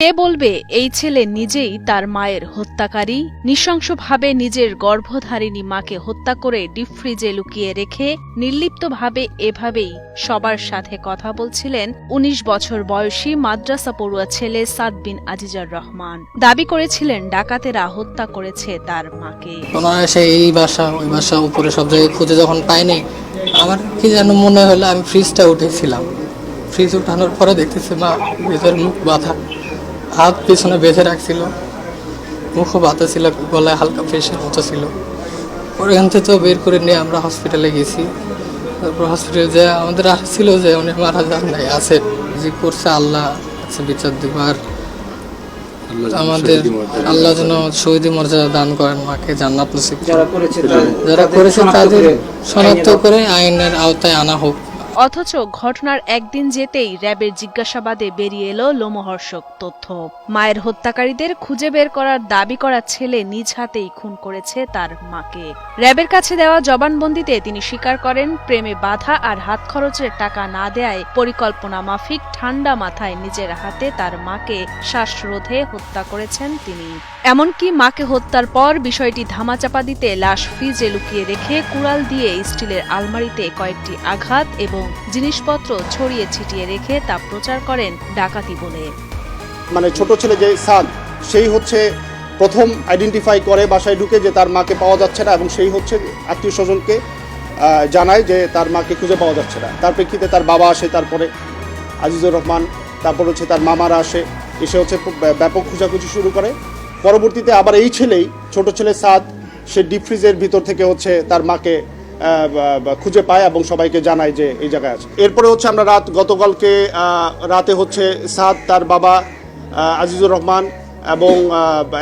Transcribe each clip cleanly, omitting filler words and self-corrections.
কে বলবে এই ছেলে নিজেই তার মায়ের হত্যাকারী? নৃশংসভাবে নিজের গর্ভধারিণী মাকে হত্যা করে ডিপ ফ্রিজে লুকিয়ে রেখে নির্লিপ্তভাবে এভাবেই সবার সাথে কথা বলছিলেন ১৯ বছর বয়সী মাদ্রাসা পড়ুয়া ছেলে সাদ বিন আজিজার রহমান। দাবি করেছিলেন ডাকাতেরা হত্যা করেছে তার মাকে। এই বাসা ওই বাসা উপরে সব জায়গায় খুঁজে যখন পাইনি, আমার কি যেন মনে হলো আমি ফ্রিজটা উঠেছিলাম। ফ্রিজ উঠানোর পরে দেখতেছি মা ভিতরে মুখ বাঁধা, হাত পিছনে বেঁধে রাখছিল, মুখও বাঁধা ছিল, গলায় হালকা ফেসের মতো ছিল। ওখান থেকে তো বের করে নিয়ে আমরা হসপিটালে গেছি। তারপর হসপিটালে যে আমাদের আসছিল যে উনি মারা যান নাই, আছে যে করছে আল্লাহ আছে বিচার দিবার। আমাদের আল্লাহ যেন শহীদ মর্যাদা দান করেন, মাকে জান্নাত নসিব। যারা করেছে তাদের শনাক্ত করে আইনের আওতায় আনা হোক। অথচ ঘটনার একদিন যেতেই র্যাবের জিজ্ঞাসাবাদে বেরিয়ে এলো লোমহর্ষক তথ্য। মায়ের হত্যাকারীদের খুঁজে বের করার দাবি করা ছেলে নিজ হাতেই খুন করেছে তার মাকে। র্যাবের কাছে দেওয়া জবানবন্দিতে তিনি স্বীকার করেন, প্রেমে বাধা আর হাত খরচের টাকা না দেয়ায় পরিকল্পনা মাফিক ঠান্ডা মাথায় নিজের হাতে তার মাকে শ্বাসরোধে হত্যা করেছেন তিনি। এমনকি মাকে হত্যার পর বিষয়টি ধামাচাপা দিতে লাশ ফ্রিজে লুকিয়ে রেখে কুড়াল দিয়ে স্টিলের আলমারিতে কয়েকটি আঘাত এবং জিনিসপত্র ছড়িয়ে ছিটিয়ে রেখে তা প্রচার করেন ডাকাতি বলে। মানে ছোট ছেলে যে সাদ, সেই হচ্ছে প্রথম আইডেন্টিফাই করে বাসায় ঢুকে যে তার মাকে পাওয়া যাচ্ছে না, এবং সেই হচ্ছে আত্মীয় স্বজনকে জানায় যে তার মাকে খুঁজে পাওয়া যাচ্ছে না। তার প্রেক্ষিতে তার বাবা আসে, তারপরে আজিজুর রহমান, তারপর হচ্ছে তার মামারা আসে, এসে হচ্ছে ব্যাপক খোঁজাখুঁজি শুরু করে। পরবর্তীতে আবার এই ছেলেই, ছোট ছেলে সাদ, সে ডিপ ফ্রিজের ভিতর থেকে হচ্ছে তার মাকে খুঁজে পায় এবং সবাইকে জানায় যে এই জায়গায় আছে। এরপরে হচ্ছে আমরা গতকালকে রাতে হচ্ছে সাদ, তার বাবা আজিজুর রহমান এবং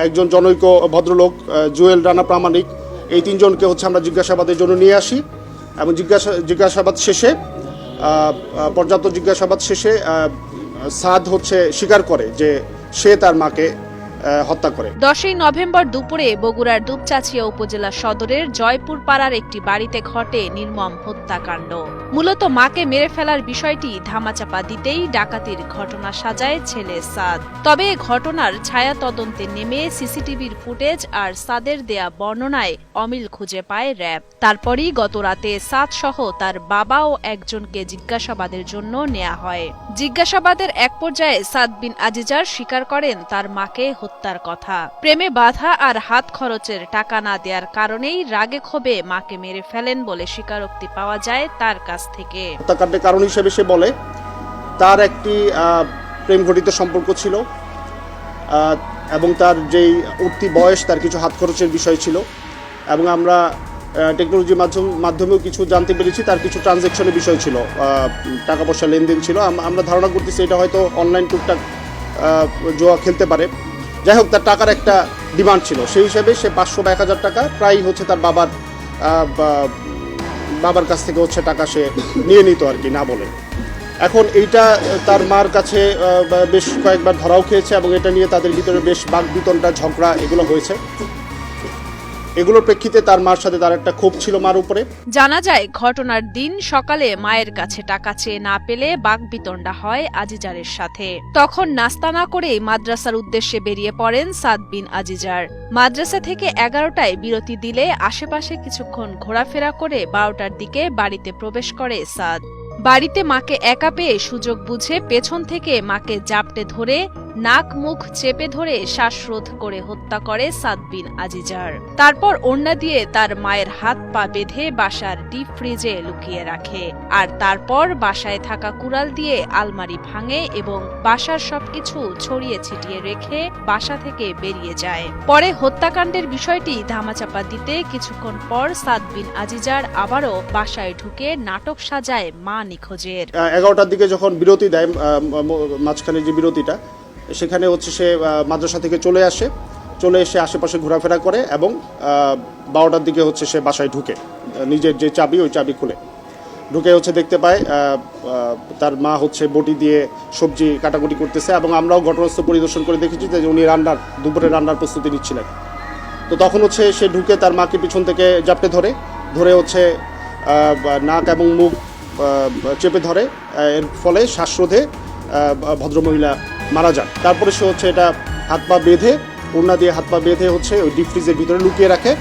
একজন জনৈক ভদ্রলোক জুয়েল রানা প্রামাণিক, এই তিনজনকে হচ্ছে আমরা জিজ্ঞাসাবাদের জন্য নিয়ে আসি এবং জিজ্ঞাসাবাদ শেষে পর্যাপ্ত জিজ্ঞাসাবাদ শেষে সাদ হচ্ছে স্বীকার করে যে সে তার মাকে হত্যা করে। 10ই নভেম্বর দুপুরে বগুড়ার দুপচাঁচিয়া উপজেলা সদরের জয়পুর পাড়ার একটি বাড়িতে ঘটে নির্মম হত্যাকাণ্ড। মূলত মাকে মেরে ফেলার বিষয়টি ধামাচাপা দিতেই ডাকাতির ঘটনা সাজায় ছেলে সাদ। তবে ঘটনার ছায়া তদন্তে নেমে সিসিটিভির ফুটেজ আর সাদের দেয়া বর্ণনায় অমিল খুঁজে পায় র্যাব। তারপরই গত রাতে সাদ সহ তার বাবা ও একজনকে জিজ্ঞাসাবাদের জন্য নেওয়া হয়। জিজ্ঞাসাবাদের এক পর্যায়ে সাদ বিন আজিজার স্বীকার করেন তার মাকে হত্যার কথা। প্রেমে বাধা আর হাত খরচের টাকা না দেওয়ার কারণেই রাগে ক্ষোভে মাকে মেরে ফেলেন বলে স্বীকারোক্তি পাওয়া যায় তার কাছ থেকে। হত্যাকাণ্ডের কারণ হিসেবে সে বলে তার একটি প্রেম ঘটিত সম্পর্ক ছিল এবং তার যেই উঠতি বয়স, তার কিছু হাত খরচের বিষয় ছিল, এবং আমরা টেকনোলজির মাধ্যমেও কিছু জানতে পেরেছি তার কিছু ট্রানজ্যাকশনের বিষয় ছিল, টাকা পয়সা লেনদেন ছিল। আমরা ধারণা করতেছি এটা হয়তো অনলাইন টুকটাক জুয়া খেলতে পারে। যাই হোক, তার টাকার একটা ডিমান্ড ছিল, সেই হিসেবে সে 500 বা 1000 টাকা প্রায় হচ্ছে তার বাবার কাছ থেকে হচ্ছে টাকা সে নিয়ে নিত আর কি, না বলে। এখন এইটা তার মার কাছে বেশ কয়েকবার ধরাও খেয়েছে এবং এটা নিয়ে তাদের ভিতরে বেশ বাকবিতণ্ডা, ঝগড়া এগুলো হয়েছে। এগুলোর প্রেক্ষিতে তার মার সাথে তার একটা ক্ষোভ ছিল মার উপরে। জানা যায় ঘটনার দিন সকালে মায়ের কাছে টাকা চেয়ে না পেলে বাকবিতণ্ডা হয় আজিজারের সাথে। তখন নাস্তা না করেই মাদ্রাসার উদ্দেশ্যে বেরিয়ে পড়েন সাদ বিন আজিজার। মাদ্রাসা থেকে 11টায় বিরতি দিলে আশেপাশে কিছুক্ষণ ঘোরাফেরা করে 12টার দিকে বাড়িতে প্রবেশ করে সাদ। বাড়িতে মাকে একা পেয়ে সুযোগ বুঝে পেছন থেকে মাকে জাপটে ধরে নাক মুখ চেপে ধরে শ্বাসরোধ করে হত্যা করে সাদ বিন আজিজার। তারপর ওড়না দিয়ে তার মায়ের হাত পা বেঁধে বাসার ডিপ ফ্রিজে লুকিয়ে রাখে। আর তারপর বাসায় থাকা কুড়াল দিয়ে আলমারি ভাঙে এবং বাসার সবকিছু ছড়িয়ে ছিটিয়ে রেখে বাসা থেকে বেরিয়ে যায়। পরে হত্যাকাণ্ডের বিষয়টি ধামাচাপা দিতে কিছুক্ষণ পর সাদ বিন আজিজার আবারও বাসায় ঢুকে নাটক সাজায় মা নিখোঁজের। 11টার দিকে যখন বিরতি দেয়, মাঝখানে যে বিরতিটা, সেখানে হচ্ছে সে মাদ্রাসা থেকে চলে এসে আশেপাশে ঘোরাফেরা করে এবং 12টার দিকে হচ্ছে সে বাসায় ঢুকে নিজের যে চাবি, ওই চাবি খুলে ঢুকে হচ্ছে দেখতে পায় তার মা হচ্ছে বটি দিয়ে সবজি কাটাকুটি করতেছে, এবং আমরাও ঘটনাস্থল পরিদর্শন করে দেখেছি যে উনি দুপুরে রান্নার প্রস্তুতি নিচ্ছিলেন। তো তখন হচ্ছে সে ঢুকে তার মাকে পিছন থেকে জাপটে ধরে হচ্ছে নাক এবং মুখ চেপে ধরে, এর ফলে শ্বাসরোধে ভদ্রমহিলা মারা যান। তারপরে সে হচ্ছে এটা হাত পা বেঁধে, ওড়না দিয়ে হাত পা বেঁধে হচ্ছে ওই ডিপ ফ্রিজের ভিতরে লুকিয়ে রাখে।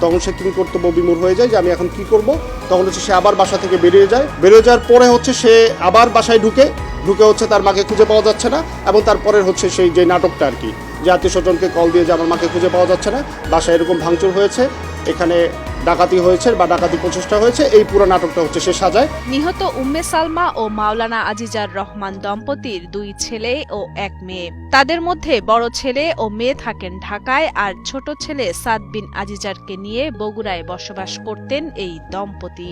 তখন সে কি কর্তব্য বিমূঢ় হয়ে যায় যে আমি এখন কি করব। তখন হচ্ছে সে আবার বাসা থেকে বেরিয়ে যায়। বেরিয়ে যাওয়ার পরে হচ্ছে সে আবার বাসায় ঢুকে হচ্ছে তার মাকে খুঁজে পাওয়া যাচ্ছে না। এবং তারপরে হচ্ছে সেই যে নাটকটা আর কি, যে আত্মীয় স্বজনকে কল দিয়ে যে আমার মাকে খুঁজে পাওয়া যাচ্ছে না, বাসায় এরকম ভাঙচুর হয়েছে, এখানে ডাকাতি হয়েছে বা ডাকাতি প্রচেষ্টা হয়েছে, এই পুরো নাটকটা হচ্ছে সে সাজায়। নিহত উম্মে সালমা ও মাওলানা আজিজার রহমান দম্পতির 2 ছেলে ও 1 মেয়ে। তাদের মধ্যে বড় ছেলে ও মেয়ে থাকেন ঢাকায়, আর ছোট ছেলে সাদ বিন আজিজারকে নিয়ে বগুড়ায় বসবাস করতেন এই দম্পতি।